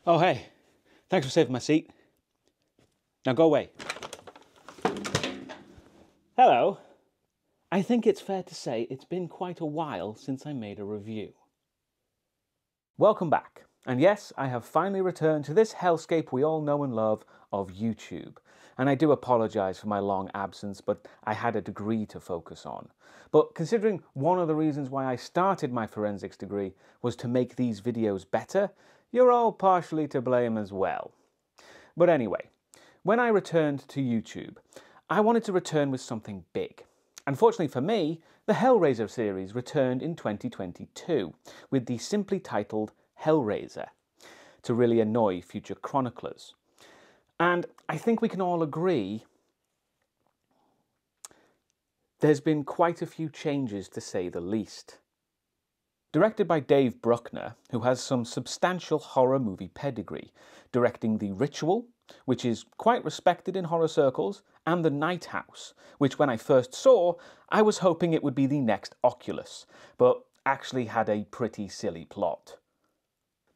Oh, hey. Thanks for saving my seat. Now go away. Hello. I think it's fair to say it's been quite a while since I made a review. Welcome back. And yes, I have finally returned to this hellscape we all know and love of YouTube. And I do apologise for my long absence, but I had a degree to focus on. But considering one of the reasons why I started my forensics degree was to make these videos better, you're all partially to blame as well. But anyway, when I returned to YouTube, I wanted to return with something big. Unfortunately for me, the Hellraiser series returned in 2022 with the simply titled Hellraiser, to really annoy future chroniclers. And I think we can all agree there's been quite a few changes, to say the least. Directed by Dave Bruckner, who has some substantial horror movie pedigree, directing The Ritual, which is quite respected in horror circles, and The Night House, which when I first saw, I was hoping it would be the next Oculus, but actually had a pretty silly plot.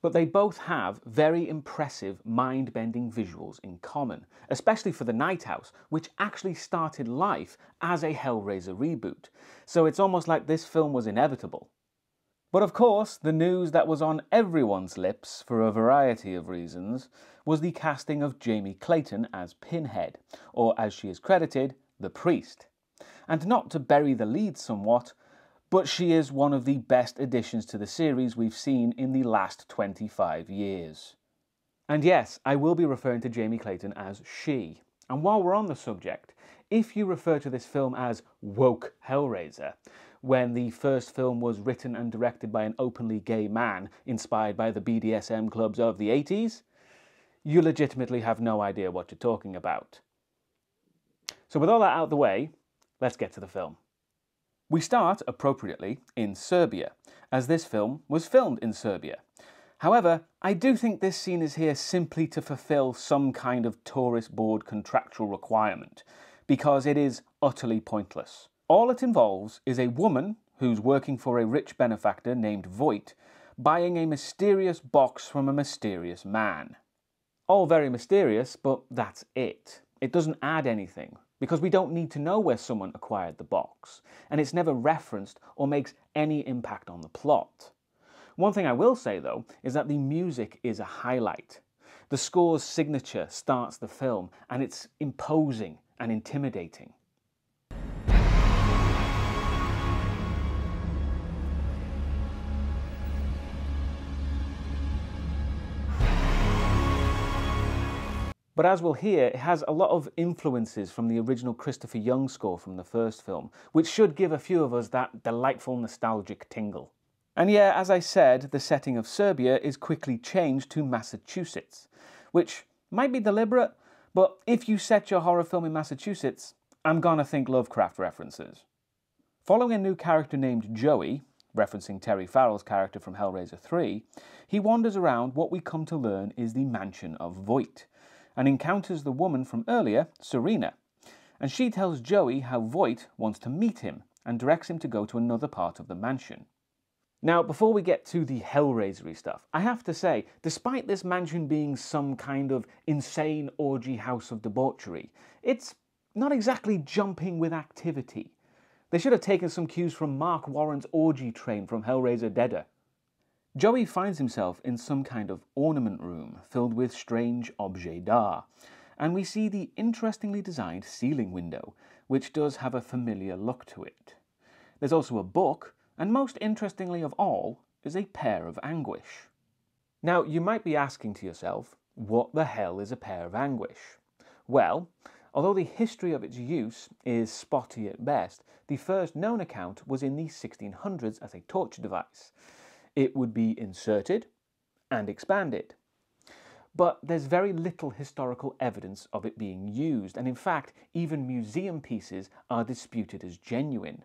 But they both have very impressive, mind-bending visuals in common, especially for The Night House, which actually started life as a Hellraiser reboot, so it's almost like this film was inevitable. But of course, the news that was on everyone's lips, for a variety of reasons, was the casting of Jamie Clayton as Pinhead, or as she is credited, the Priest. And not to bury the lead somewhat, but she is one of the best additions to the series we've seen in the last 25 years. And yes, I will be referring to Jamie Clayton as she. And while we're on the subject, if you refer to this film as woke Hellraiser, when the first film was written and directed by an openly gay man inspired by the BDSM clubs of the 80s, you legitimately have no idea what you're talking about. So with all that out of the way, let's get to the film. We start, appropriately, in Serbia, as this film was filmed in Serbia. However, I do think this scene is here simply to fulfill some kind of tourist board contractual requirement, because it is utterly pointless. All it involves is a woman who's working for a rich benefactor named Voight, buying a mysterious box from a mysterious man. All very mysterious, but that's it. It doesn't add anything, because we don't need to know where someone acquired the box, and it's never referenced or makes any impact on the plot. One thing I will say, though, is that the music is a highlight. The score's signature starts the film, and it's imposing and intimidating. But as we'll hear, it has a lot of influences from the original Christopher Young score from the first film, which should give a few of us that delightful nostalgic tingle. And yeah, as I said, the setting of Serbia is quickly changed to Massachusetts, which might be deliberate, but if you set your horror film in Massachusetts, I'm gonna think Lovecraft references. Following a new character named Joey, referencing Terry Farrell's character from Hellraiser 3, he wanders around what we come to learn is the mansion of Voight, and encounters the woman from earlier, Serena, and she tells Joey how Voight wants to meet him and directs him to go to another part of the mansion. Now, before we get to the Hellraiser-y stuff, I have to say, despite this mansion being some kind of insane orgy house of debauchery, it's not exactly jumping with activity. They should have taken some cues from Mark Warren's orgy train from Hellraiser Deader. Joey finds himself in some kind of ornament room filled with strange objets d'art, and we see the interestingly designed ceiling window, which does have a familiar look to it. There's also a book, and most interestingly of all, is a pear of anguish. Now, you might be asking to yourself, what the hell is a pear of anguish? Well, although the history of its use is spotty at best, the first known account was in the 1600s as a torture device. It would be inserted and expanded. But there's very little historical evidence of it being used, and in fact, even museum pieces are disputed as genuine.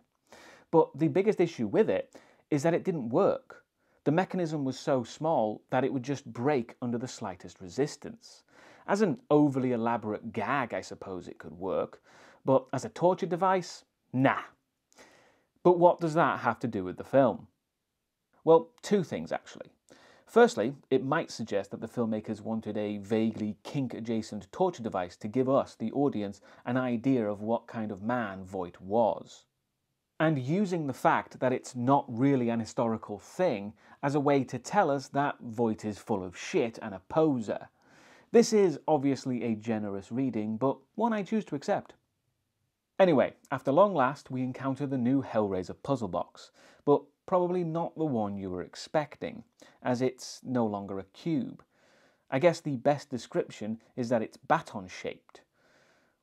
But the biggest issue with it is that it didn't work. The mechanism was so small that it would just break under the slightest resistance. As an overly elaborate gag, I suppose it could work, but as a torture device, nah. But what does that have to do with the film? Well, two things actually. Firstly, it might suggest that the filmmakers wanted a vaguely kink-adjacent torture device to give us, the audience, an idea of what kind of man Voight was. And using the fact that it's not really an historical thing as a way to tell us that Voight is full of shit and a poser. This is obviously a generous reading, but one I choose to accept. Anyway, after long last, we encounter the new Hellraiser puzzle box, but probably not the one you were expecting, as it's no longer a cube. I guess the best description is that it's baton-shaped.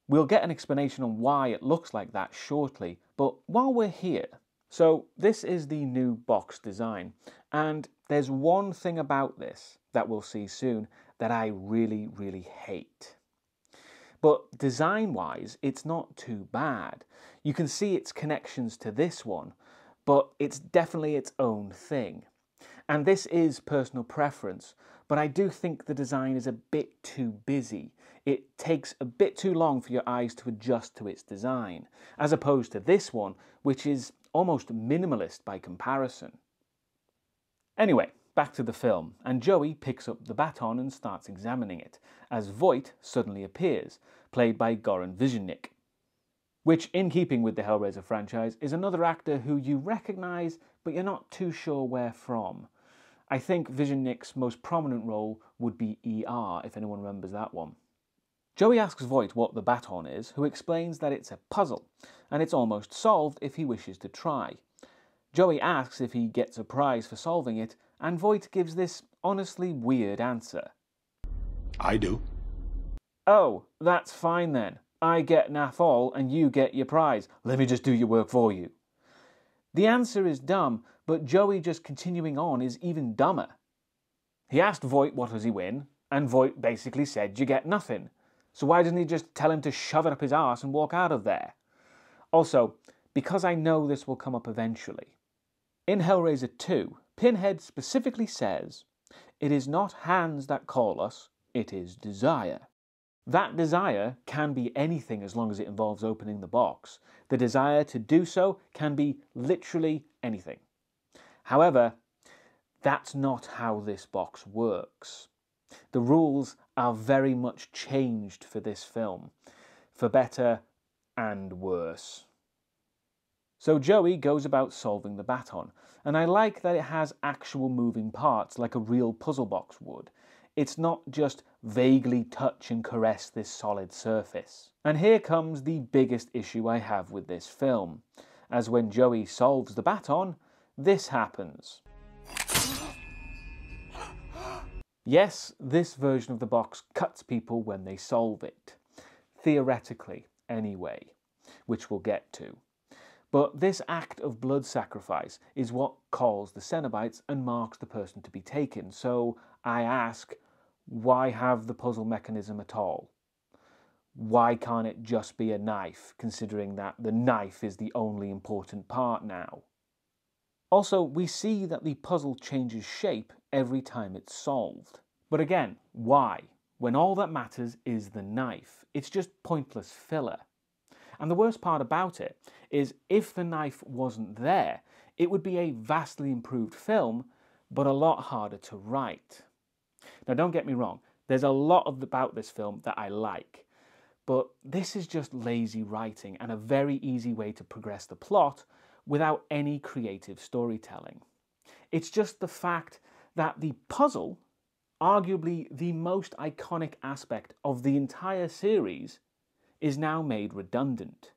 We'll get an explanation on why it looks like that shortly, but while we're here, so this is the new box design, and there's one thing about this that we'll see soon that I really hate. But design-wise, it's not too bad. You can see its connections to this one, but it's definitely its own thing. And this is personal preference, but I do think the design is a bit too busy. It takes a bit too long for your eyes to adjust to its design, as opposed to this one, which is almost minimalist by comparison. Anyway, back to the film, and Joey picks up the baton and starts examining it, as Voight suddenly appears, played by Goran Visionik. Which, in keeping with the Hellraiser franchise, is another actor who you recognise, but you're not too sure where from. I think Visionik's most prominent role would be ER, if anyone remembers that one. Joey asks Voight what the baton is, who explains that it's a puzzle, and it's almost solved if he wishes to try. Joey asks if he gets a prize for solving it, and Voight gives this honestly weird answer. I do. Oh, that's fine then. I get naff all and you get your prize. Let me just do your work for you. The answer is dumb, but Joey just continuing on is even dumber. He asked Voight what does he win, and Voight basically said you get nothing. So why doesn't he just tell him to shove it up his arse and walk out of there? Also, because I know this will come up eventually. In Hellraiser 2, Pinhead specifically says, "It is not hands that call us, it is desire." That desire can be anything as long as it involves opening the box. The desire to do so can be literally anything. However, that's not how this box works. The rules are very much changed for this film, for better and worse. So Joey goes about solving the baton, and I like that it has actual moving parts like a real puzzle box would. It's not just vaguely touch and caress this solid surface. And here comes the biggest issue I have with this film, as when Joey solves the baton, this happens. Yes, this version of the box cuts people when they solve it. Theoretically, anyway, which we'll get to. But this act of blood sacrifice is what calls the Cenobites and marks the person to be taken. So I ask, why have the puzzle mechanism at all? Why can't it just be a knife, considering that the knife is the only important part now? Also, we see that the puzzle changes shape every time it's solved. But again, why? When all that matters is the knife. It's just pointless filler. And the worst part about it is if the knife wasn't there, it would be a vastly improved film, but a lot harder to write. Now don't get me wrong, there's a lot about this film that I like, but this is just lazy writing and a very easy way to progress the plot without any creative storytelling. It's just the fact that the puzzle, arguably the most iconic aspect of the entire series, is now made redundant.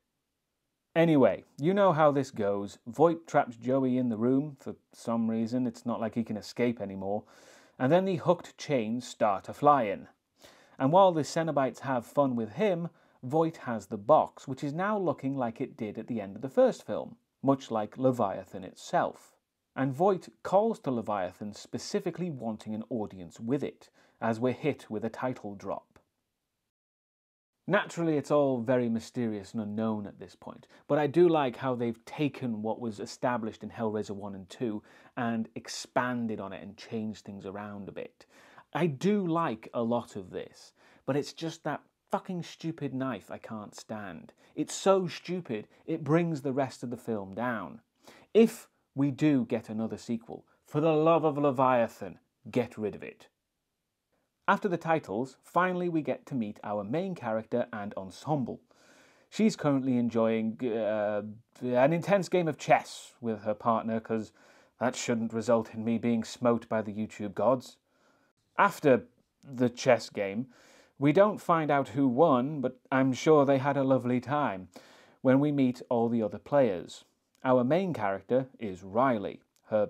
Anyway, you know how this goes. Voight traps Joey in the room for some reason. It's not like he can escape anymore. And then the hooked chains start a-flying. And while the Cenobites have fun with him, Voight has the box, which is now looking like it did at the end of the first film, much like Leviathan itself. And Voight calls to Leviathan specifically wanting an audience with it, as we're hit with a title drop. Naturally, it's all very mysterious and unknown at this point, but I do like how they've taken what was established in Hellraiser 1 and 2 and expanded on it and changed things around a bit. I do like a lot of this, but it's just that fucking stupid knife I can't stand. It's so stupid, it brings the rest of the film down. If we do get another sequel, for the love of Leviathan, get rid of it. After the titles, finally we get to meet our main character and ensemble. She's currently enjoying an intense game of chess with her partner, because that shouldn't result in me being smote by the YouTube gods. After the chess game, we don't find out who won, but I'm sure they had a lovely time when we meet all the other players. Our main character is Riley. Her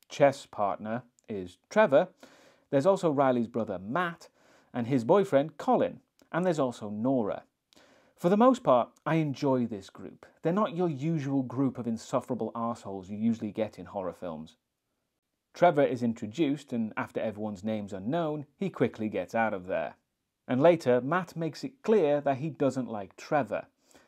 chess partner is Trevor. There's also Riley's brother Matt and his boyfriend Colin. And there's also Nora. For the most part, I enjoy this group. They're not your usual group of insufferable arseholes you usually get in horror films. Trevor is introduced, and after everyone's names are known, he quickly gets out of there. And later, Matt makes it clear that he doesn't like Trevor,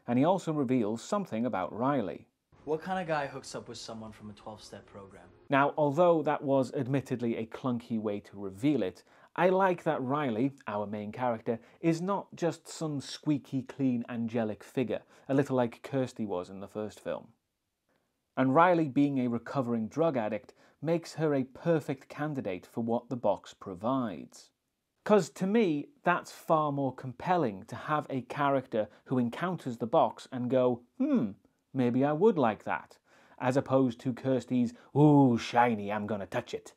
and he also reveals something about Riley. What kind of guy hooks up with someone from a 12-step program? Now, although that was admittedly a clunky way to reveal it, I like that Riley, our main character, is not just some squeaky clean angelic figure, a little like Kirsty was in the first film. And Riley, being a recovering drug addict, makes her a perfect candidate for what the box provides. Because to me, that's far more compelling to have a character who encounters the box and go, maybe I would like that, as opposed to Kirsty's, ooh, shiny, I'm gonna touch it.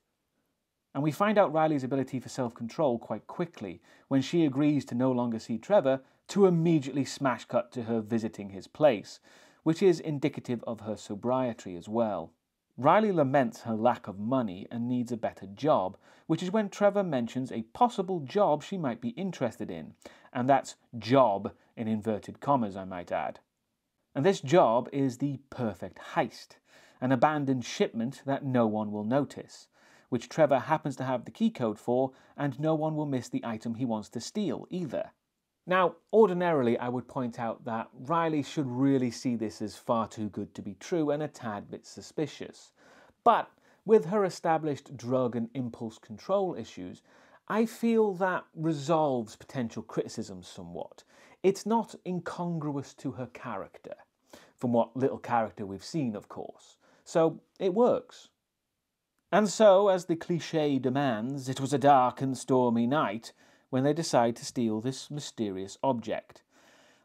And we find out Riley's ability for self-control quite quickly when she agrees to no longer see Trevor, to immediately smash cut to her visiting his place, which is indicative of her sobriety as well. Riley laments her lack of money and needs a better job, which is when Trevor mentions a possible job she might be interested in, and that's job in inverted commas, I might add. And this job is the perfect heist, an abandoned shipment that no one will notice, which Trevor happens to have the key code for, and no one will miss the item he wants to steal either. Now, ordinarily I would point out that Riley should really see this as far too good to be true and a tad bit suspicious. But with her established drug and impulse control issues, I feel that resolves potential criticism somewhat. It's not incongruous to her character, from what little character we've seen, of course. So it works. And so, as the cliché demands, it was a dark and stormy night when they decide to steal this mysterious object.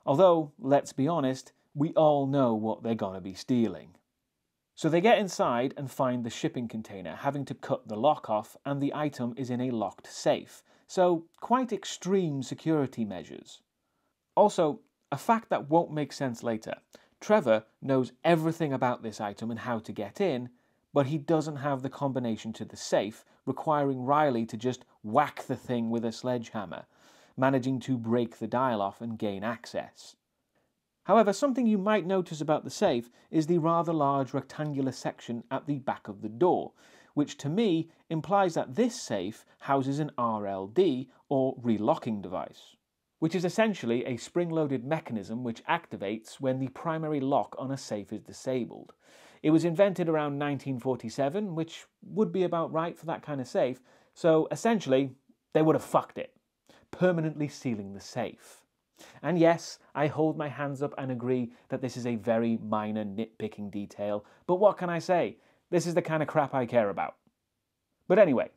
Although, let's be honest, we all know what they're gonna be stealing. So they get inside and find the shipping container, having to cut the lock off, and the item is in a locked safe. So, quite extreme security measures. Also, a fact that won't make sense later. Trevor knows everything about this item and how to get in, but he doesn't have the combination to the safe, requiring Riley to just whack the thing with a sledgehammer, managing to break the dial off and gain access. However, something you might notice about the safe is the rather large rectangular section at the back of the door, which to me implies that this safe houses an RLD, or relocking device, which is essentially a spring-loaded mechanism which activates when the primary lock on a safe is disabled. It was invented around 1947, which would be about right for that kind of safe, so essentially they would have fucked it, permanently sealing the safe. And yes, I hold my hands up and agree that this is a very minor nitpicking detail, but what can I say? This is the kind of crap I care about. But anyway,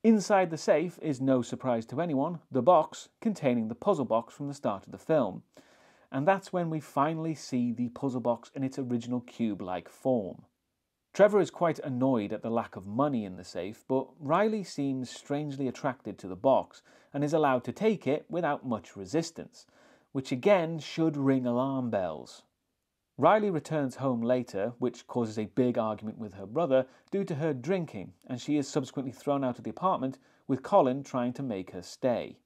inside the safe is, no surprise to anyone, the box containing the puzzle box from the start of the film. And that's when we finally see the puzzle box in its original cube-like form. Trevor is quite annoyed at the lack of money in the safe, but Riley seems strangely attracted to the box and is allowed to take it without much resistance, which again should ring alarm bells. Riley returns home later, which causes a big argument with her brother due to her drinking, and she is subsequently thrown out of the apartment, with Colin trying to make her stay.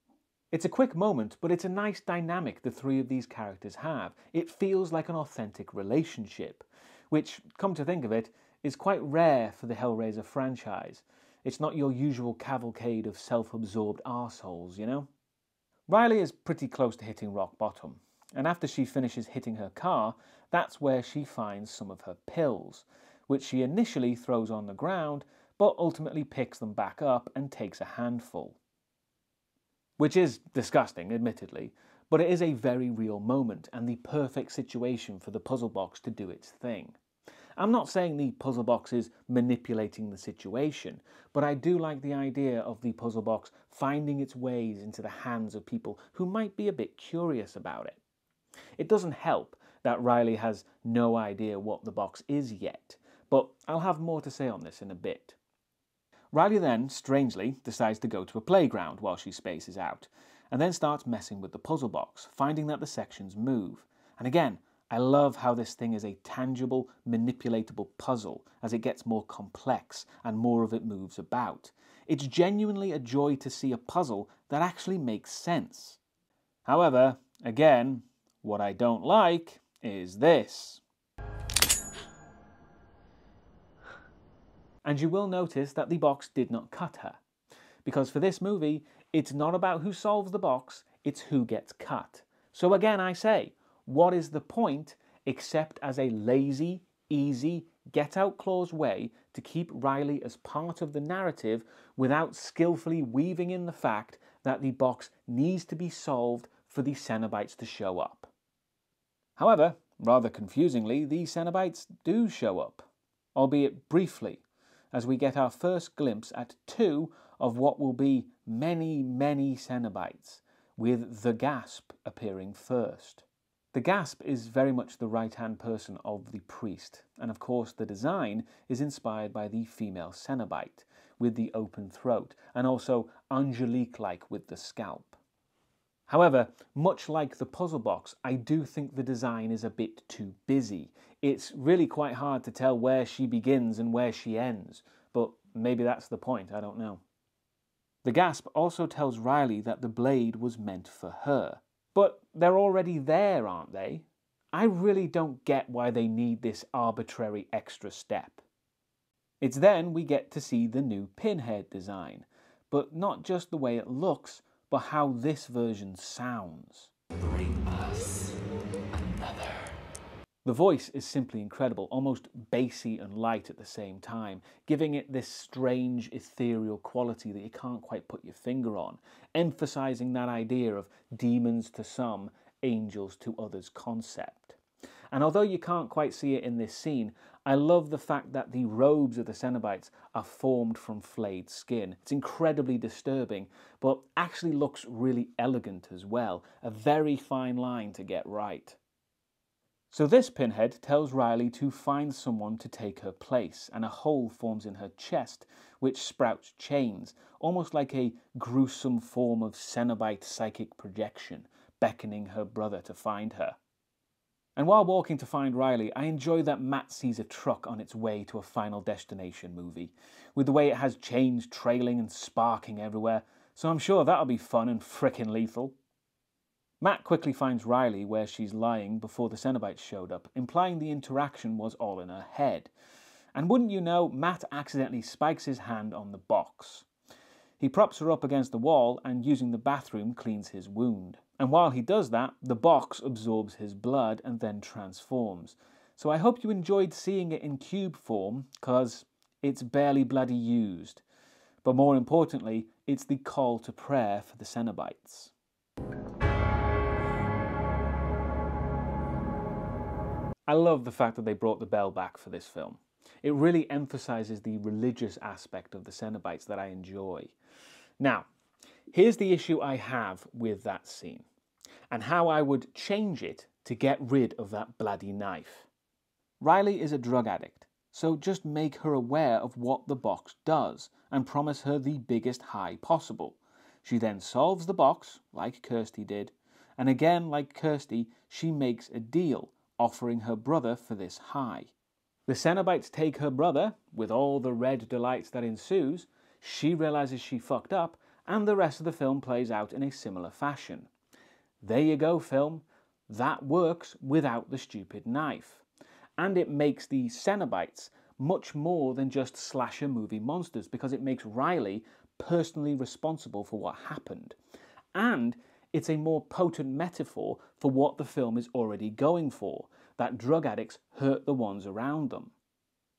It's a quick moment, but it's a nice dynamic the three of these characters have. It feels like an authentic relationship, which, come to think of it, is quite rare for the Hellraiser franchise. It's not your usual cavalcade of self-absorbed arseholes, you know? Riley is pretty close to hitting rock bottom, and after she finishes hitting her car, that's where she finds some of her pills, which she initially throws on the ground, but ultimately picks them back up and takes a handful. Which is disgusting, admittedly, but it is a very real moment and the perfect situation for the puzzle box to do its thing. I'm not saying the puzzle box is manipulating the situation, but I do like the idea of the puzzle box finding its ways into the hands of people who might be a bit curious about it. It doesn't help that Riley has no idea what the box is yet, but I'll have more to say on this in a bit. Riley then, strangely, decides to go to a playground while she spaces out, and then starts messing with the puzzle box, finding that the sections move. And again, I love how this thing is a tangible, manipulatable puzzle as it gets more complex and more of it moves about. It's genuinely a joy to see a puzzle that actually makes sense. However, again, what I don't like is this. And you will notice that the box did not cut her. Because for this movie, it's not about who solves the box, it's who gets cut. So again I say, what is the point except as a lazy, easy, get-out-clause way to keep Riley as part of the narrative without skillfully weaving in the fact that the box needs to be solved for the Cenobites to show up. However, rather confusingly, the Cenobites do show up, albeit briefly, as we get our first glimpse at two of what will be many, many Cenobites, with the Gasp appearing first. The Gasp is very much the right-hand person of the priest, and of course the design is inspired by the female Cenobite, with the open throat, and also Angelique-like with the scalp. However, much like the puzzle box, I do think the design is a bit too busy. It's really quite hard to tell where she begins and where she ends, but maybe that's the point, I don't know. The Gasp also tells Riley that the blade was meant for her. But they're already there, aren't they? I really don't get why they need this arbitrary extra step. It's then we get to see the new Pinhead design, but not just the way it looks, but how this version sounds. Bring us another. The voice is simply incredible, almost bassy and light at the same time, giving it this strange, ethereal quality that you can't quite put your finger on, emphasizing that idea of demons to some, angels to others concept. And although you can't quite see it in this scene, I love the fact that the robes of the Cenobites are formed from flayed skin. It's incredibly disturbing, but actually looks really elegant as well, a very fine line to get right. So this Pinhead tells Riley to find someone to take her place, and a hole forms in her chest, which sprouts chains, almost like a gruesome form of Cenobite psychic projection, beckoning her brother to find her. And while walking to find Riley, I enjoy that Matt sees a truck on its way to a Final Destination movie, with the way it has chains trailing and sparking everywhere, so I'm sure that'll be fun and frickin' lethal. Matt quickly finds Riley where she's lying before the Cenobites showed up, implying the interaction was all in her head. And wouldn't you know, Matt accidentally spikes his hand on the box. He props her up against the wall and, using the bathroom, cleans his wound. And while he does that, the box absorbs his blood and then transforms. So I hope you enjoyed seeing it in cube form, cause it's barely bloody used. But more importantly, it's the call to prayer for the Cenobites. I love the fact that they brought the bell back for this film. It really emphasizes the religious aspect of the Cenobites that I enjoy. Now, here's the issue I have with that scene, and how I would change it to get rid of that bloody knife. Riley is a drug addict, so just make her aware of what the box does, and promise her the biggest high possible. She then solves the box, like Kirsty did, and again, like Kirsty, she makes a deal, offering her brother for this high. The Cenobites take her brother, with all the red delights that ensues, she realizes she fucked up, and the rest of the film plays out in a similar fashion. There you go, film. That works without the stupid knife. And it makes the Cenobites much more than just slasher movie monsters, because it makes Riley personally responsible for what happened. And it's a more potent metaphor for what the film is already going for, that drug addicts hurt the ones around them.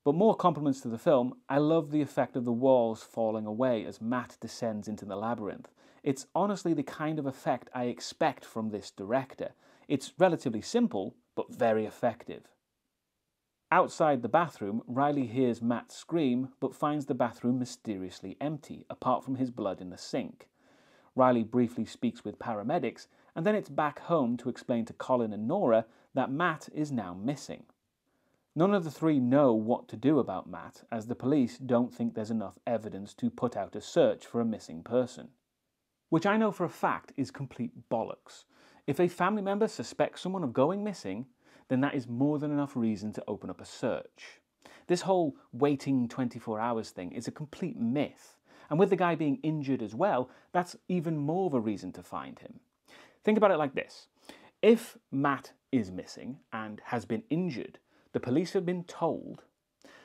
But more compliments to the film, I love the effect of the walls falling away as Matt descends into the labyrinth. It's honestly the kind of effect I expect from this director. It's relatively simple, but very effective. Outside the bathroom, Riley hears Matt scream, but finds the bathroom mysteriously empty, apart from his blood in the sink. Riley briefly speaks with paramedics, and then it's back home to explain to Colin and Nora that Matt is now missing. None of the three know what to do about Matt, as the police don't think there's enough evidence to put out a search for a missing person. Which I know for a fact is complete bollocks. If a family member suspects someone of going missing, then that is more than enough reason to open up a search. This whole waiting 24 hours thing is a complete myth, and with the guy being injured as well, that's even more of a reason to find him. Think about it like this. If Matt is missing and has been injured, the police have been told.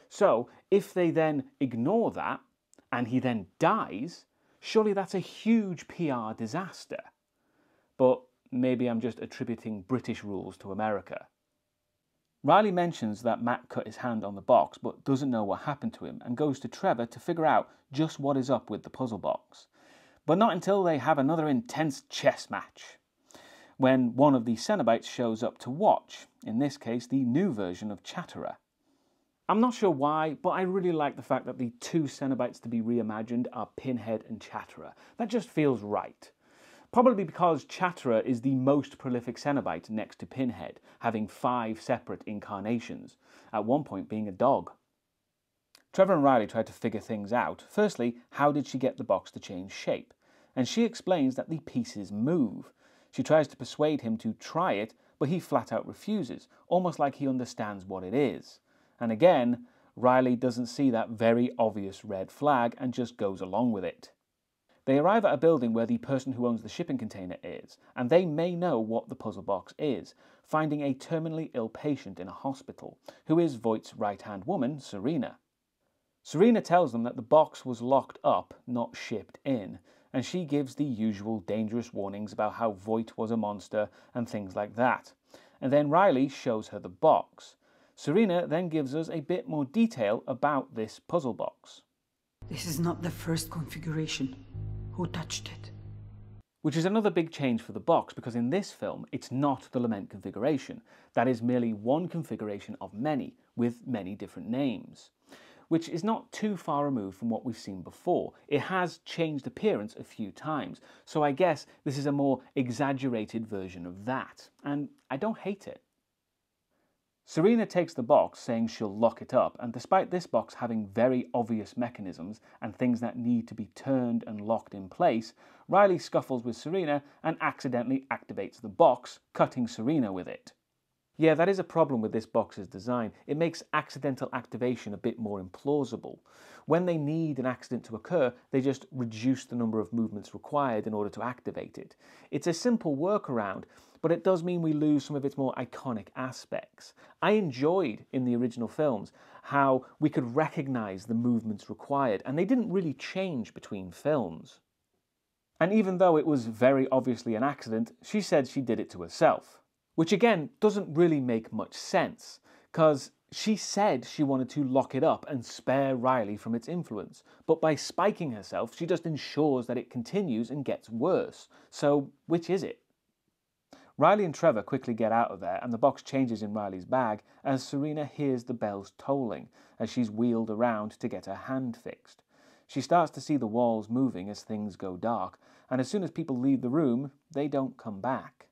So if they then ignore that and he then dies, surely that's a huge PR disaster. But maybe I'm just attributing British rules to America. Riley mentions that Matt cut his hand on the box but doesn't know what happened to him and goes to Trevor to figure out just what is up with the puzzle box. But not until they have another intense chess match, when one of the Cenobites shows up to watch, in this case the new version of Chatterer. I'm not sure why, but I really like the fact that the two Cenobites to be reimagined are Pinhead and Chatterer. That just feels right. Probably because Chatterer is the most prolific Cenobite next to Pinhead, having 5 separate incarnations, at one point being a dog. Trevor and Riley try to figure things out. Firstly, how did she get the box to change shape? And she explains that the pieces move. She tries to persuade him to try it, but he flat out refuses, almost like he understands what it is. And again, Riley doesn't see that very obvious red flag and just goes along with it. They arrive at a building where the person who owns the shipping container is, and they may know what the puzzle box is, finding a terminally ill patient in a hospital, who is Voight's right-hand woman, Serena. Serena tells them that the box was locked up, not shipped in, and she gives the usual dangerous warnings about how Voight was a monster and things like that. And then Riley shows her the box. Serena then gives us a bit more detail about this puzzle box. This is not the first configuration. Who touched it? Which is another big change for the box, because in this film it's not the Lament configuration. That is merely one configuration of many, with many different names. Which is not too far removed from what we've seen before. It has changed appearance a few times, so I guess this is a more exaggerated version of that, and I don't hate it. Serena takes the box, saying she'll lock it up, and despite this box having very obvious mechanisms and things that need to be turned and locked in place, Riley scuffles with Serena and accidentally activates the box, cutting Serena with it. Yeah, that is a problem with this box's design. It makes accidental activation a bit more implausible. When they need an accident to occur, they just reduce the number of movements required in order to activate it. It's a simple workaround, but it does mean we lose some of its more iconic aspects. I enjoyed, in the original films, how we could recognise the movements required, and they didn't really change between films. And even though it was very obviously an accident, she said she did it to herself. Which again, doesn't really make much sense, because she said she wanted to lock it up and spare Riley from its influence, but by spiking herself, she just ensures that it continues and gets worse. So, which is it? Riley and Trevor quickly get out of there, and the box changes in Riley's bag as Serena hears the bells tolling as she's wheeled around to get her hand fixed. She starts to see the walls moving as things go dark, and as soon as people leave the room, they don't come back.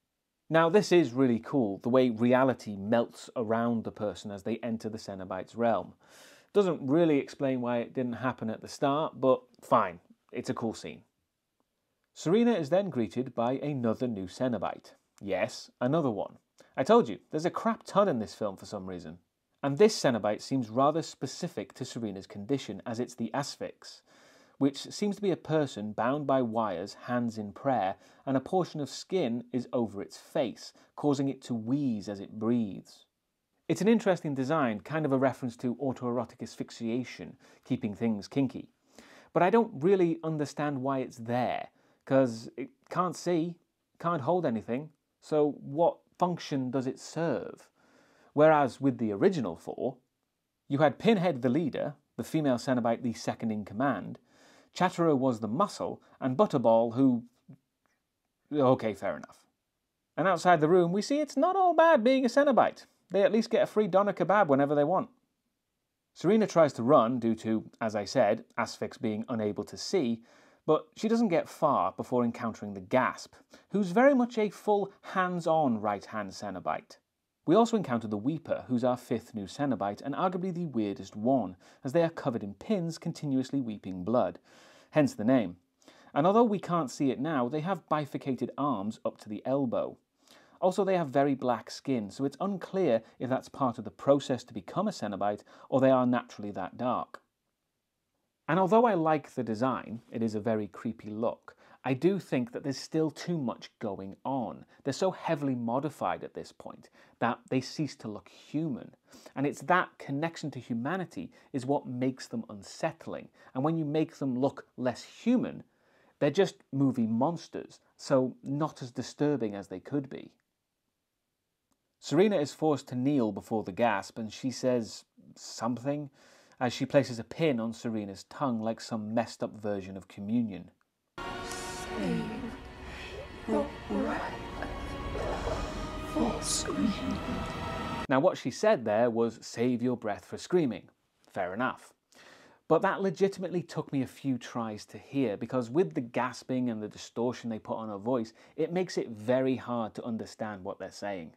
Now this is really cool, the way reality melts around the person as they enter the Cenobite's realm. Doesn't really explain why it didn't happen at the start, but fine, it's a cool scene. Serena is then greeted by another new Cenobite. Yes, another one. I told you, there's a crap ton in this film for some reason. And this Cenobite seems rather specific to Serena's condition, as it's the asphyx, which seems to be a person bound by wires, hands in prayer, and a portion of skin is over its face, causing it to wheeze as it breathes. It's an interesting design, kind of a reference to autoerotic asphyxiation, keeping things kinky. But I don't really understand why it's there, because it can't see, can't hold anything, so what function does it serve? Whereas with the original 4, you had Pinhead the leader, the female Cenobite the second in command, Chatterer was the muscle, and Butterball who... Okay, fair enough. And outside the room we see it's not all bad being a Cenobite. they at least get a free doner kebab whenever they want. Serena tries to run due to, as I said, Asphyx being unable to see, but she doesn't get far before encountering the Gasp, who's very much a full hands-on right-hand Cenobite. We also encounter the Weeper, who's our fifth new Cenobite and arguably the weirdest one, as they are covered in pins continuously weeping blood, hence the name. And although we can't see it now, they have bifurcated arms up to the elbow. Also, they have very black skin, so it's unclear if that's part of the process to become a Cenobite or they are naturally that dark. And although I like the design, it is a very creepy look, I do think that there's still too much going on. They're so heavily modified at this point that they cease to look human. And it's that connection to humanity is what makes them unsettling. And when you make them look less human, they're just movie monsters, so not as disturbing as they could be. Serena is forced to kneel before the Gasp and she says something as she places a pin on Serena's tongue like some messed up version of communion. Save your breath for screaming. Now what she said there was save your breath for screaming. Fair enough. But that legitimately took me a few tries to hear because with the gasping and the distortion they put on her voice, it makes it very hard to understand what they're saying.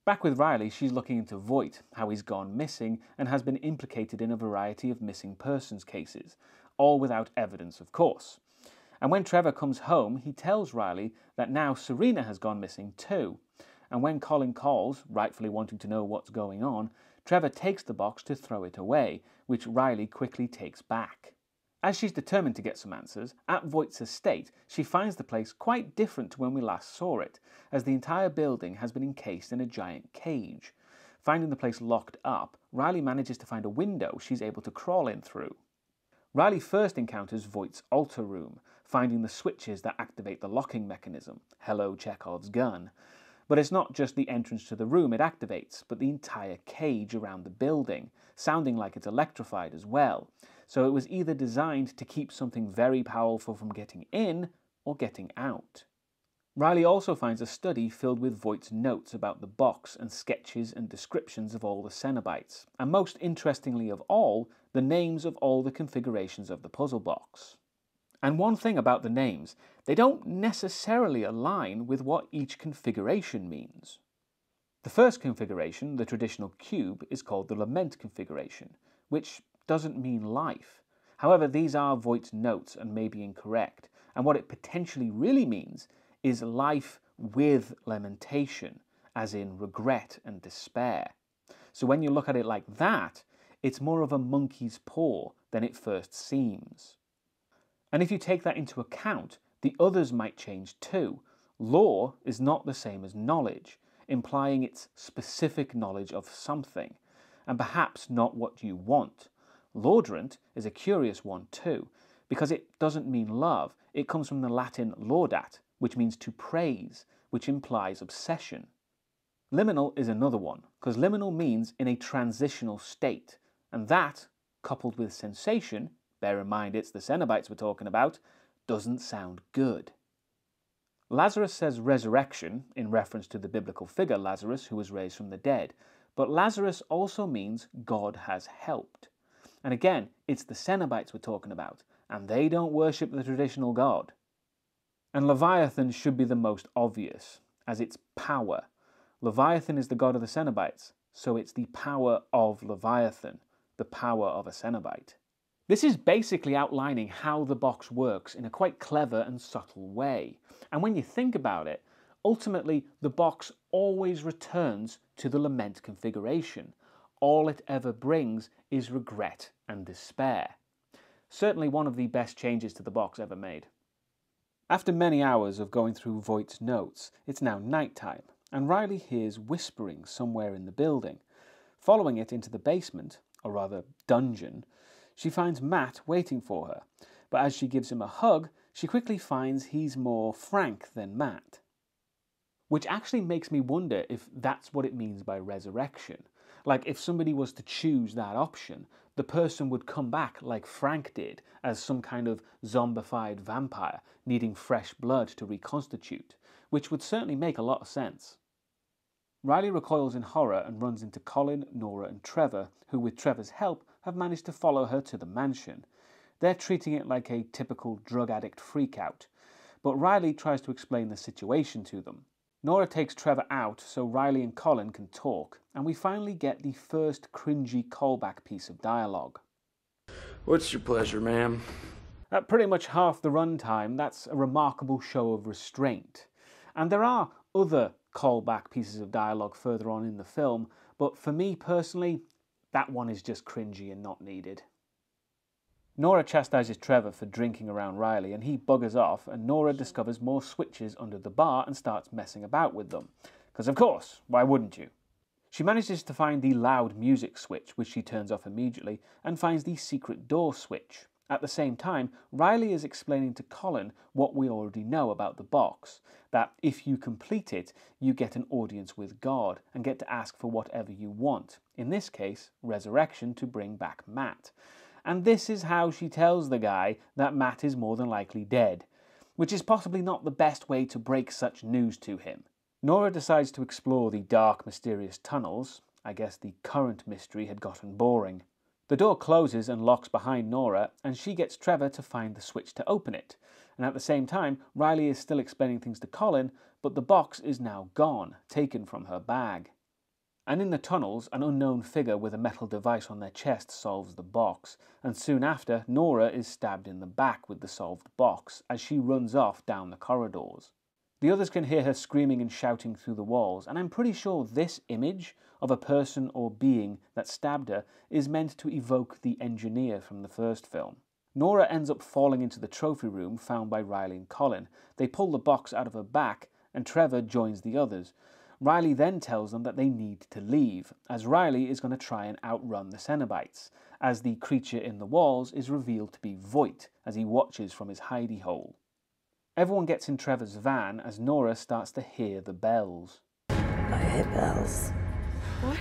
Back with Riley, she's looking into Voight, how he's gone missing and has been implicated in a variety of missing persons cases, all without evidence of course. And when Trevor comes home, he tells Riley that now Serena has gone missing too. And when Colin calls, rightfully wanting to know what's going on, Trevor takes the box to throw it away, which Riley quickly takes back. As she's determined to get some answers, at Voight's estate, she finds the place quite different to when we last saw it, as the entire building has been encased in a giant cage. Finding the place locked up, Riley manages to find a window she's able to crawl in through. Riley first encounters Voight's altar room, finding the switches that activate the locking mechanism, hello Chekhov's gun. But it's not just the entrance to the room it activates, but the entire cage around the building, sounding like it's electrified as well. So it was either designed to keep something very powerful from getting in or getting out. Riley also finds a study filled with Voight's notes about the box and sketches and descriptions of all the Cenobites, and most interestingly of all, the names of all the configurations of the puzzle box. And one thing about the names, they don't necessarily align with what each configuration means. The first configuration, the traditional cube, is called the Lament configuration, which doesn't mean life. However, these are Voight's notes and may be incorrect, and what it potentially really means is life with lamentation, as in regret and despair. So when you look at it like that, it's more of a monkey's paw than it first seems. And if you take that into account, the others might change too. Lore is not the same as knowledge, implying it's specific knowledge of something, and perhaps not what you want. Laudrent is a curious one too, because it doesn't mean love. It comes from the Latin laudat, which means to praise, which implies obsession. Liminal is another one, because liminal means in a transitional state, and that, coupled with sensation, bear in mind it's the Cenobites we're talking about, doesn't sound good. Lazarus says resurrection, in reference to the biblical figure Lazarus who was raised from the dead, but Lazarus also means God has helped. And again, it's the Cenobites we're talking about, and they don't worship the traditional god. And Leviathan should be the most obvious, as it's power. Leviathan is the god of the Cenobites, so it's the power of Leviathan, the power of a Cenobite. This is basically outlining how the box works in a quite clever and subtle way. And when you think about it, ultimately the box always returns to the Lament configuration. All it ever brings is regret and despair. Certainly one of the best changes to the box ever made. After many hours of going through Voight's notes, it's now nighttime, and Riley hears whispering somewhere in the building. Following it into the basement, or rather dungeon, she finds Matt waiting for her, but as she gives him a hug, she quickly finds he's more Frank than Matt. Which actually makes me wonder if that's what it means by resurrection. Like if somebody was to choose that option, the person would come back like Frank did, as some kind of zombified vampire, needing fresh blood to reconstitute, which would certainly make a lot of sense. Riley recoils in horror and runs into Colin, Nora and Trevor, who with Trevor's help have managed to follow her to the mansion. They're treating it like a typical drug addict freakout, but Riley tries to explain the situation to them. Nora takes Trevor out so Riley and Colin can talk, and we finally get the first cringy callback piece of dialogue. What's your pleasure, ma'am? At pretty much half the runtime, that's a remarkable show of restraint. And there are other callback pieces of dialogue further on in the film, but for me personally, that one is just cringy and not needed. Nora chastises Trevor for drinking around Riley, and he buggers off, and Nora discovers more switches under the bar and starts messing about with them. Because of course, why wouldn't you? She manages to find the loud music switch, which she turns off immediately, and finds the secret door switch. At the same time, Riley is explaining to Colin what we already know about the box, that if you complete it, you get an audience with God and get to ask for whatever you want, in this case, resurrection to bring back Matt. And this is how she tells the guy that Matt is more than likely dead, which is possibly not the best way to break such news to him. Nora decides to explore the dark, mysterious tunnels. I guess the current mystery had gotten boring. The door closes and locks behind Nora, and she gets Trevor to find the switch to open it. And at the same time, Riley is still explaining things to Colin, but the box is now gone, taken from her bag. And in the tunnels, an unknown figure with a metal device on their chest solves the box, and soon after, Nora is stabbed in the back with the solved box as she runs off down the corridors. The others can hear her screaming and shouting through the walls, and I'm pretty sure this image of a person or being that stabbed her is meant to evoke the engineer from the first film. Nora ends up falling into the trophy room found by Riley and Colin. They pull the box out of her back, and Trevor joins the others. Riley then tells them that they need to leave, as Riley is going to try and outrun the Cenobites, as the creature in the walls is revealed to be Voight as he watches from his hidey hole. Everyone gets in Trevor's van as Nora starts to hear the bells. I hear bells. What?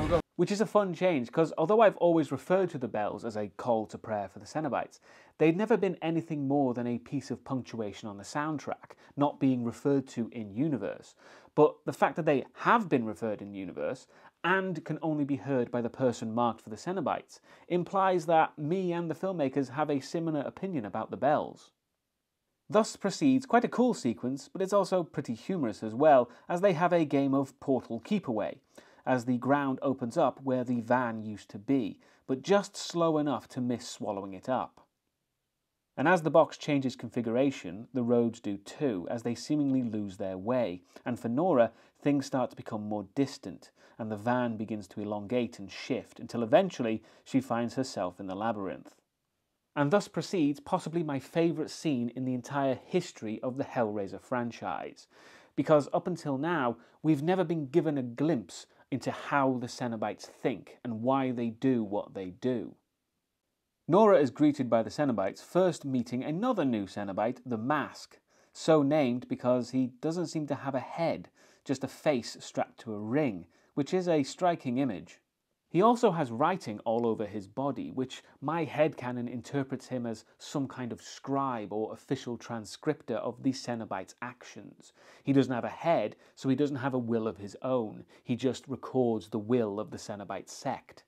Go. Which is a fun change, because although I've always referred to the bells as a call to prayer for the Cenobites, they'd never been anything more than a piece of punctuation on the soundtrack, not being referred to in-universe. But the fact that they have been referred in-universe, and can only be heard by the person marked for the Cenobites, implies that me and the filmmakers have a similar opinion about the bells. Thus proceeds quite a cool sequence, but it's also pretty humorous as well, as they have a game of Portal Keep Away, as the ground opens up where the van used to be, but just slow enough to miss swallowing it up. And as the box changes configuration, the roads do too, as they seemingly lose their way, and for Nora, things start to become more distant, and the van begins to elongate and shift, until eventually she finds herself in the labyrinth. And thus proceeds possibly my favourite scene in the entire history of the Hellraiser franchise, because up until now, we've never been given a glimpse into how the Cenobites think and why they do what they do. Nora is greeted by the Cenobites, first meeting another new Cenobite, the Mask, so named because he doesn't seem to have a head, just a face strapped to a ring, which is a striking image. He also has writing all over his body, which my headcanon interprets him as some kind of scribe or official transcriptor of the Cenobite's actions. He doesn't have a head, so he doesn't have a will of his own. He just records the will of the Cenobite sect,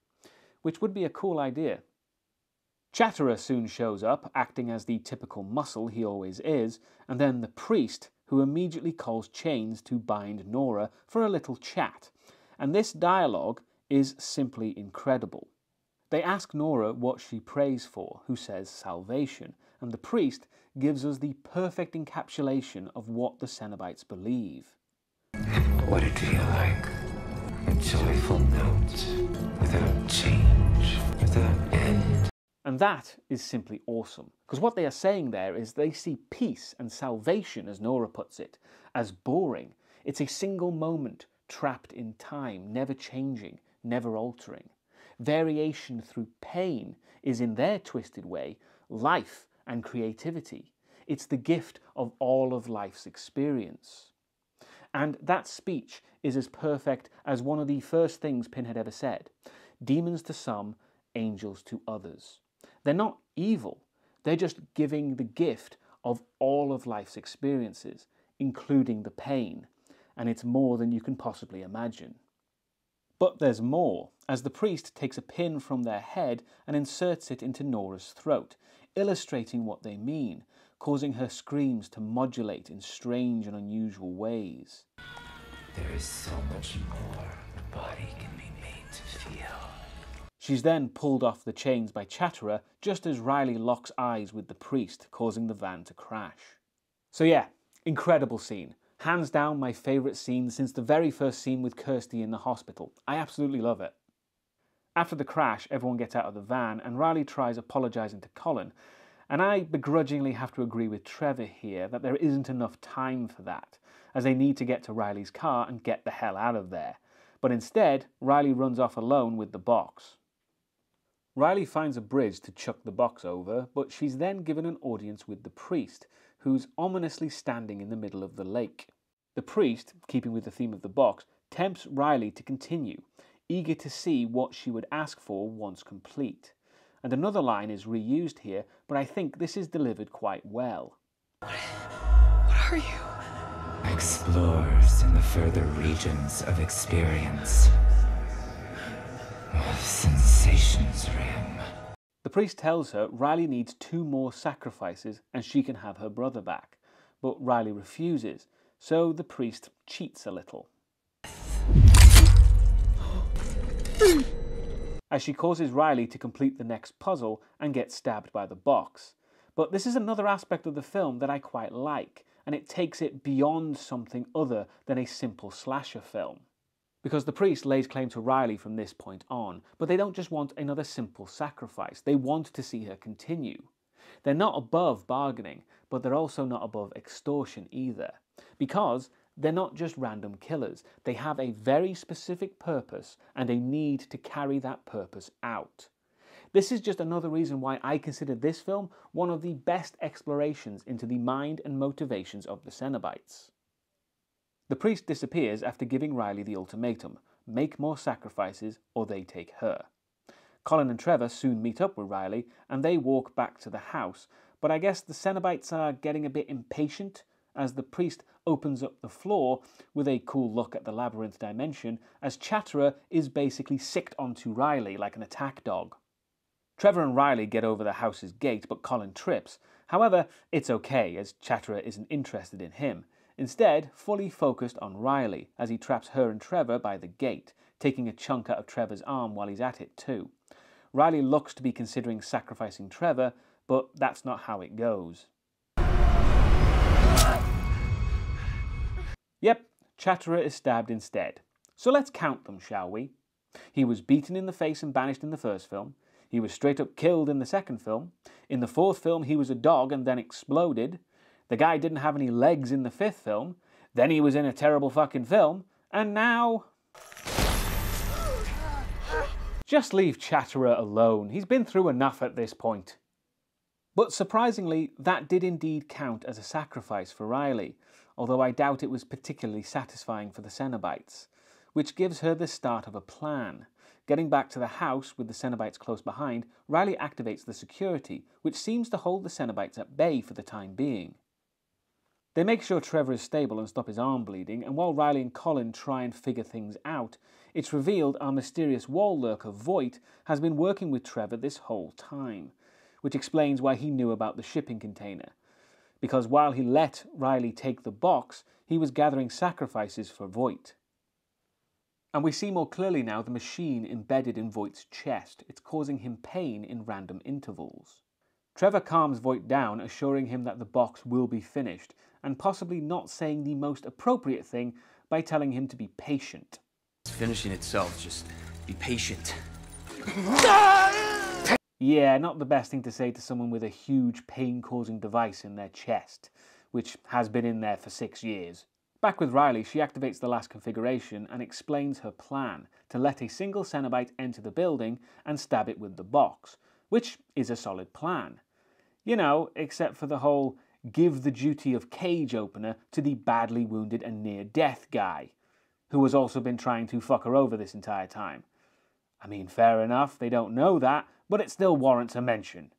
which would be a cool idea. Chatterer soon shows up, acting as the typical muscle he always is, and then the priest, who immediately calls Chains to bind Nora for a little chat. And this dialogue is simply incredible. They ask Nora what she prays for, who says salvation, and the priest gives us the perfect encapsulation of what the Cenobites believe. What it feel like? A joyful note, without change, without end. And that is simply awesome, because what they are saying there is they see peace and salvation, as Nora puts it, as boring. It's a single moment, trapped in time, never changing, never altering. Variation through pain is, in their twisted way, life and creativity. It's the gift of all of life's experience. And that speech is as perfect as one of the first things Pinhead ever said. Demons to some, angels to others. They're not evil. They're just giving the gift of all of life's experiences, including the pain. and it's more than you can possibly imagine. But there's more, as the priest takes a pin from their head and inserts it into Nora's throat, illustrating what they mean, causing her screams to modulate in strange and unusual ways. There is so much more the body can be made to feel. She's then pulled off the chains by Chatterer just as Riley locks eyes with the priest, causing the van to crash. So yeah, incredible scene. Hands down my favourite scene since the very first scene with Kirsty in the hospital. I absolutely love it. After the crash, everyone gets out of the van and Riley tries apologising to Colin, and I begrudgingly have to agree with Trevor here that there isn't enough time for that, as they need to get to Riley's car and get the hell out of there. But instead, Riley runs off alone with the box. Riley finds a bridge to chuck the box over, but she's then given an audience with the priest, who's ominously standing in the middle of the lake. The priest, keeping with the theme of the box, tempts Riley to continue, eager to see what she would ask for once complete. And another line is reused here, but I think this is delivered quite well. What are you? Explores in the further regions of experience. Of sensations rim. The priest tells her Riley needs 2 more sacrifices and she can have her brother back, but Riley refuses, so the priest cheats a little. As she causes Riley to complete the next puzzle and get stabbed by the box. But this is another aspect of the film that I quite like, and it takes it beyond something other than a simple slasher film. Because the priest lays claim to Riley from this point on, but they don't just want another simple sacrifice, they want to see her continue. They're not above bargaining, but they're also not above extortion either. Because they're not just random killers, they have a very specific purpose and a need to carry that purpose out. This is just another reason why I consider this film one of the best explorations into the mind and motivations of the Cenobites. The priest disappears after giving Riley the ultimatum, make more sacrifices or they take her. Colin and Trevor soon meet up with Riley and they walk back to the house, but I guess the Cenobites are getting a bit impatient as the priest opens up the floor with a cool look at the labyrinth dimension as Chatterer is basically sicked onto Riley like an attack dog. Trevor and Riley get over the house's gate, but Colin trips. However, it's okay as Chatterer isn't interested in him, instead fully focused on Riley as he traps her and Trevor by the gate, taking a chunk out of Trevor's arm while he's at it too. Riley looks to be considering sacrificing Trevor, but that's not how it goes. Yep, Chatterer is stabbed instead. So let's count them, shall we? He was beaten in the face and banished in the first film. He was straight up killed in the second film. In the fourth film, he was a dog and then exploded. The guy didn't have any legs in the fifth film. Then he was in a terrible fucking film. And now... Just leave Chatterer alone. He's been through enough at this point. But surprisingly, that did indeed count as a sacrifice for Riley, although I doubt it was particularly satisfying for the Cenobites, which gives her the start of a plan. Getting back to the house with the Cenobites close behind, Riley activates the security, which seems to hold the Cenobites at bay for the time being. They make sure Trevor is stable and stop his arm bleeding, and while Riley and Colin try and figure things out, it's revealed our mysterious wall lurker, Voight, has been working with Trevor this whole time, which explains why he knew about the shipping container. Because while he let Riley take the box, he was gathering sacrifices for Voight. And we see more clearly now the machine embedded in Voight's chest. It's causing him pain in random intervals. Trevor calms Voight down, assuring him that the box will be finished, and possibly not saying the most appropriate thing by telling him to be patient. It's finishing itself, just be patient. Yeah, not the best thing to say to someone with a huge pain-causing device in their chest, which has been in there for 6 years. Back with Riley, she activates the last configuration and explains her plan to let a single Cenobite enter the building and stab it with the box, which is a solid plan. You know, except for the whole give the duty of cage opener to the badly wounded and near-death guy, who has also been trying to fuck her over this entire time. I mean, fair enough, they don't know that, but it still warrants a mention.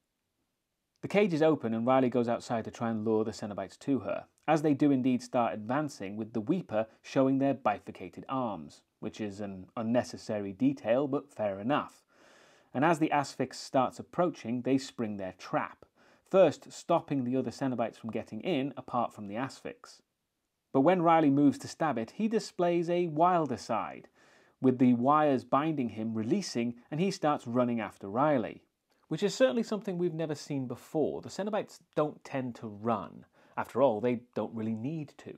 The cage is open and Riley goes outside to try and lure the Cenobites to her, as they do indeed start advancing, with the Weeper showing their bifurcated arms, which is an unnecessary detail, but fair enough. And as the Asphyx starts approaching, they spring their trap, first stopping the other Cenobites from getting in apart from the Asphyx. But when Riley moves to stab it, he displays a wilder side, with the wires binding him releasing, and he starts running after Riley, which is certainly something we've never seen before. The Cenobites don't tend to run. After all, they don't really need to.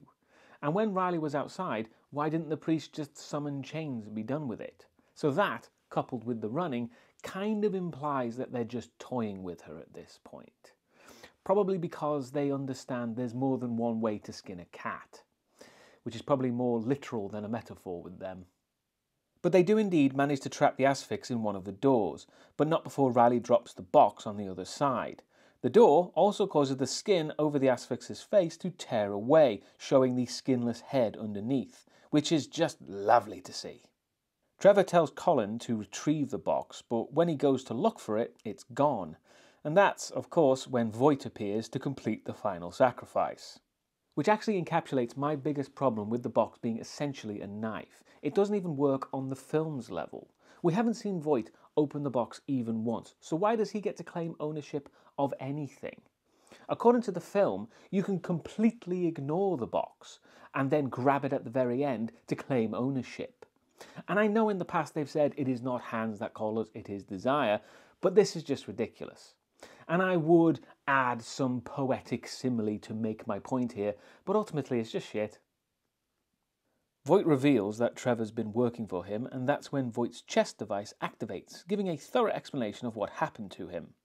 And when Riley was outside, why didn't the priest just summon chains and be done with it? So that, coupled with the running, kind of implies that they're just toying with her at this point. Probably because they understand there's more than one way to skin a cat, which is probably more literal than a metaphor with them. But they do indeed manage to trap the Asphyx in one of the doors, but not before Riley drops the box on the other side. The door also causes the skin over the Asphyx's face to tear away, showing the skinless head underneath, which is just lovely to see. Trevor tells Colin to retrieve the box, but when he goes to look for it, it's gone. And that's, of course, when Voight appears to complete the final sacrifice. Which actually encapsulates my biggest problem with the box being essentially a knife. It doesn't even work on the film's level. We haven't seen Voight open the box even once, so why does he get to claim ownership of anything? According to the film, you can completely ignore the box and then grab it at the very end to claim ownership. And I know in the past they've said it is not hands that call us, it is desire, but this is just ridiculous. And I would add some poetic simile to make my point here, but ultimately it's just shit. Voight reveals that Trevor's been working for him, and that's when Voight's chest device activates, giving a thorough explanation of what happened to him.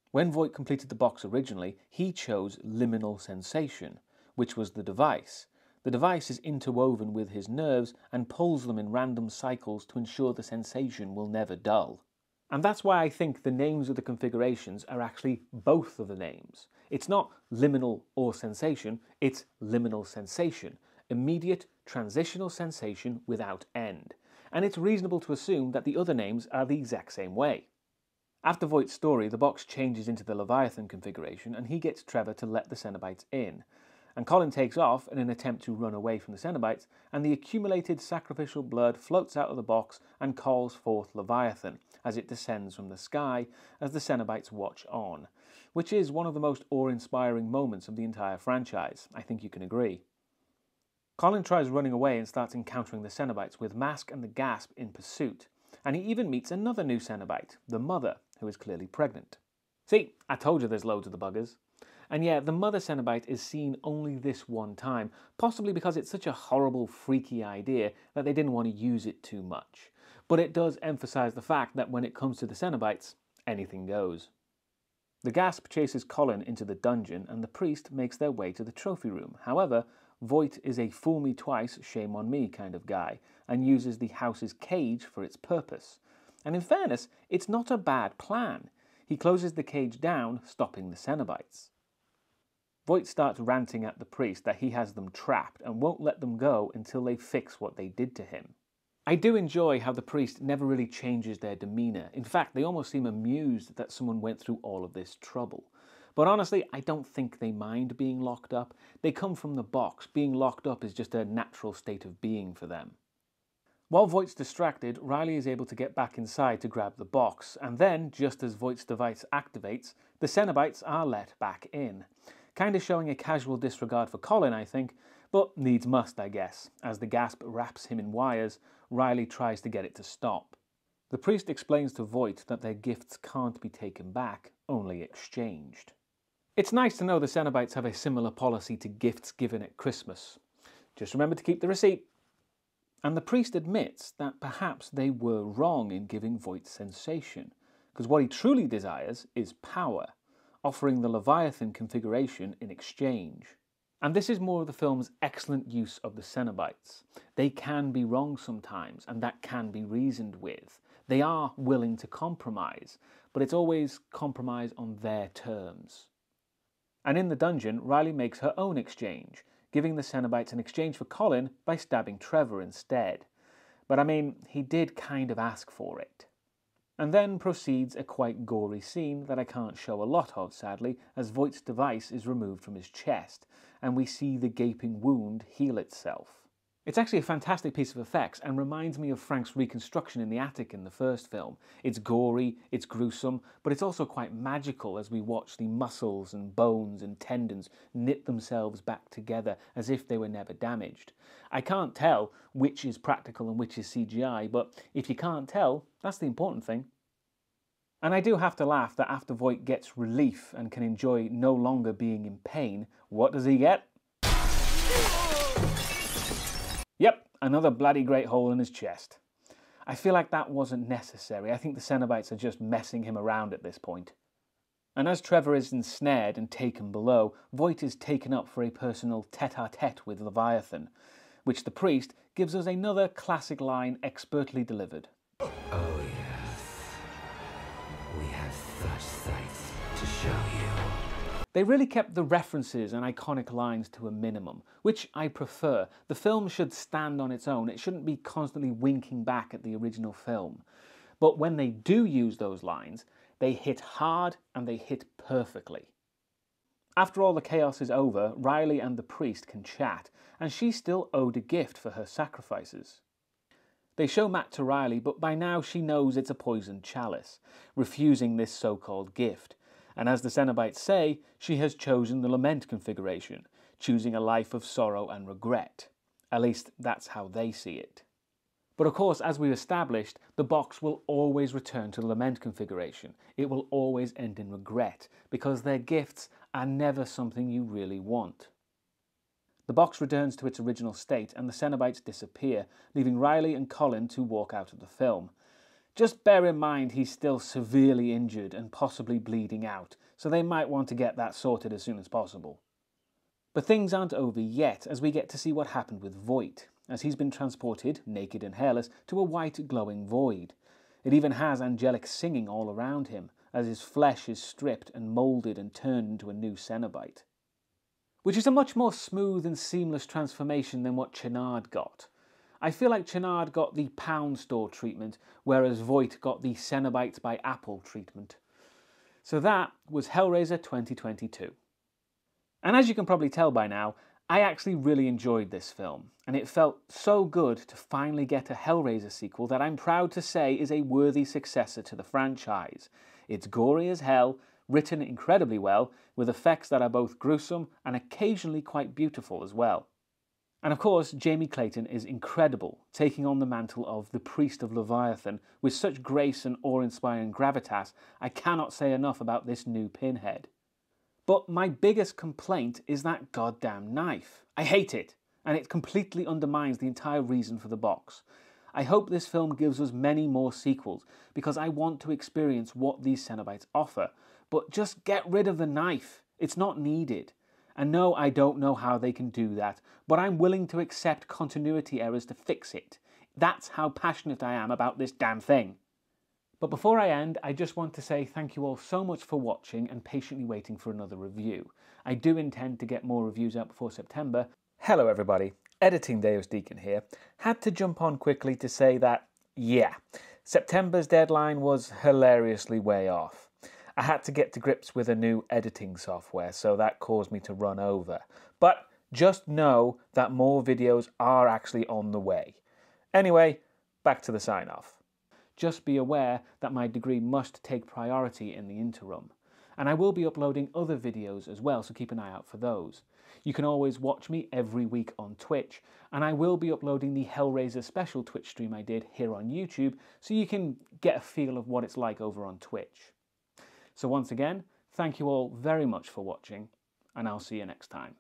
When Voight completed the box originally, he chose liminal sensation, which was the device. The device is interwoven with his nerves and pulls them in random cycles to ensure the sensation will never dull. And that's why I think the names of the configurations are actually both of the names. It's not liminal or sensation, it's liminal sensation. Immediate transitional sensation without end. And it's reasonable to assume that the other names are the exact same way. After Voight's story, the box changes into the Leviathan configuration and he gets Trevor to let the Cenobites in. And Colin takes off in an attempt to run away from the Cenobites, and the accumulated sacrificial blood floats out of the box and calls forth Leviathan as it descends from the sky as the Cenobites watch on, which is one of the most awe-inspiring moments of the entire franchise. I think you can agree. Colin tries running away and starts encountering the Cenobites with Mask and the Gasp in pursuit, and he even meets another new Cenobite, the Mother, who is clearly pregnant. See, I told you there's loads of the buggers. And yeah, the Mother Cenobite is seen only this one time, possibly because it's such a horrible, freaky idea that they didn't want to use it too much. But it does emphasize the fact that when it comes to the Cenobites, anything goes. The Gasp chases Colin into the dungeon and the priest makes their way to the trophy room. However, Voight is a fool me twice, shame on me kind of guy, and uses the house's cage for its purpose. And in fairness, it's not a bad plan. He closes the cage down, stopping the Cenobites. Voight starts ranting at the priest that he has them trapped and won't let them go until they fix what they did to him. I do enjoy how the priest never really changes their demeanour. In fact, they almost seem amused that someone went through all of this trouble. But honestly, I don't think they mind being locked up. They come from the box. Being locked up is just a natural state of being for them. While Voight's distracted, Riley is able to get back inside to grab the box, and then, just as Voight's device activates, the Cenobites are let back in. Kind of showing a casual disregard for Colin, I think, but needs must, I guess. As the Gasp wraps him in wires, Riley tries to get it to stop. The priest explains to Voight that their gifts can't be taken back, only exchanged. It's nice to know the Cenobites have a similar policy to gifts given at Christmas. Just remember to keep the receipt. And the priest admits that perhaps they were wrong in giving Voight sensation, because what he truly desires is power, offering the Leviathan configuration in exchange. And this is more of the film's excellent use of the Cenobites. They can be wrong sometimes, and that can be reasoned with. They are willing to compromise, but it's always compromise on their terms. And in the dungeon, Riley makes her own exchange, giving the Cenobites an exchange for Colin by stabbing Trevor instead. But I mean, he did kind of ask for it. and then proceeds a quite gory scene that I can't show a lot of, sadly, as Voight's device is removed from his chest, and we see the gaping wound heal itself. It's actually a fantastic piece of effects and reminds me of Frank's reconstruction in the attic in the first film. It's gory, it's gruesome, but it's also quite magical as we watch the muscles and bones and tendons knit themselves back together as if they were never damaged. I can't tell which is practical and which is CGI, but if you can't tell, that's the important thing. And I do have to laugh that after Voight gets relief and can enjoy no longer being in pain, what does he get? Yep, another bloody great hole in his chest. I feel like that wasn't necessary. I think the Cenobites are just messing him around at this point. And as Trevor is ensnared and taken below, Voight is taken up for a personal tete-a-tete with Leviathan, which the priest gives us another classic line expertly delivered. Oh yes. We have such sights to show you. They really kept the references and iconic lines to a minimum, which I prefer. The film should stand on its own. It shouldn't be constantly winking back at the original film. But when they do use those lines, they hit hard and they hit perfectly. After all the chaos is over, Riley and the priest can chat, and she's still owed a gift for her sacrifices. They show Matt to Riley, but by now she knows it's a poisoned chalice, refusing this so-called gift. And as the Cenobites say, she has chosen the lament configuration, choosing a life of sorrow and regret. At least that's how they see it. But of course, as we've established, the box will always return to the lament configuration. It will always end in regret, because their gifts are never something you really want. The box returns to its original state and the Cenobites disappear, leaving Riley and Colin to walk out of the film. Just bear in mind he's still severely injured and possibly bleeding out, so they might want to get that sorted as soon as possible. But things aren't over yet, as we get to see what happened with Voight, as he's been transported, naked and hairless, to a white glowing void. It even has angelic singing all around him, as his flesh is stripped and moulded and turned into a new Cenobite. Which is a much more smooth and seamless transformation than what Chenard got. I feel like Chenard got the pound store treatment, whereas Voight got the Cenobites by Apple treatment. So that was Hellraiser 2022. And as you can probably tell by now, I actually really enjoyed this film, and it felt so good to finally get a Hellraiser sequel that I'm proud to say is a worthy successor to the franchise. It's gory as hell, written incredibly well, with effects that are both gruesome and occasionally quite beautiful as well. And of course, Jamie Clayton is incredible, taking on the mantle of the Priest of Leviathan with such grace and awe-inspiring gravitas. I cannot say enough about this new Pinhead. But my biggest complaint is that goddamn knife. I hate it, and it completely undermines the entire reason for the box. I hope this film gives us many more sequels, because I want to experience what these Cenobites offer, but just get rid of the knife. It's not needed. And no, I don't know how they can do that, but I'm willing to accept continuity errors to fix it. That's how passionate I am about this damn thing. But before I end, I just want to say thank you all so much for watching and patiently waiting for another review. I do intend to get more reviews out before September. Hello everybody, editing Deusdaecon here. Had to jump on quickly to say that, yeah, September's deadline was hilariously way off. I had to get to grips with a new editing software, so that caused me to run over. But just know that more videos are actually on the way. Anyway, back to the sign-off. Just be aware that my degree must take priority in the interim. And I will be uploading other videos as well, so keep an eye out for those. You can always watch me every week on Twitch, and I will be uploading the Hellraiser special Twitch stream I did here on YouTube, so you can get a feel of what it's like over on Twitch. So once again, thank you all very much for watching, and I'll see you next time.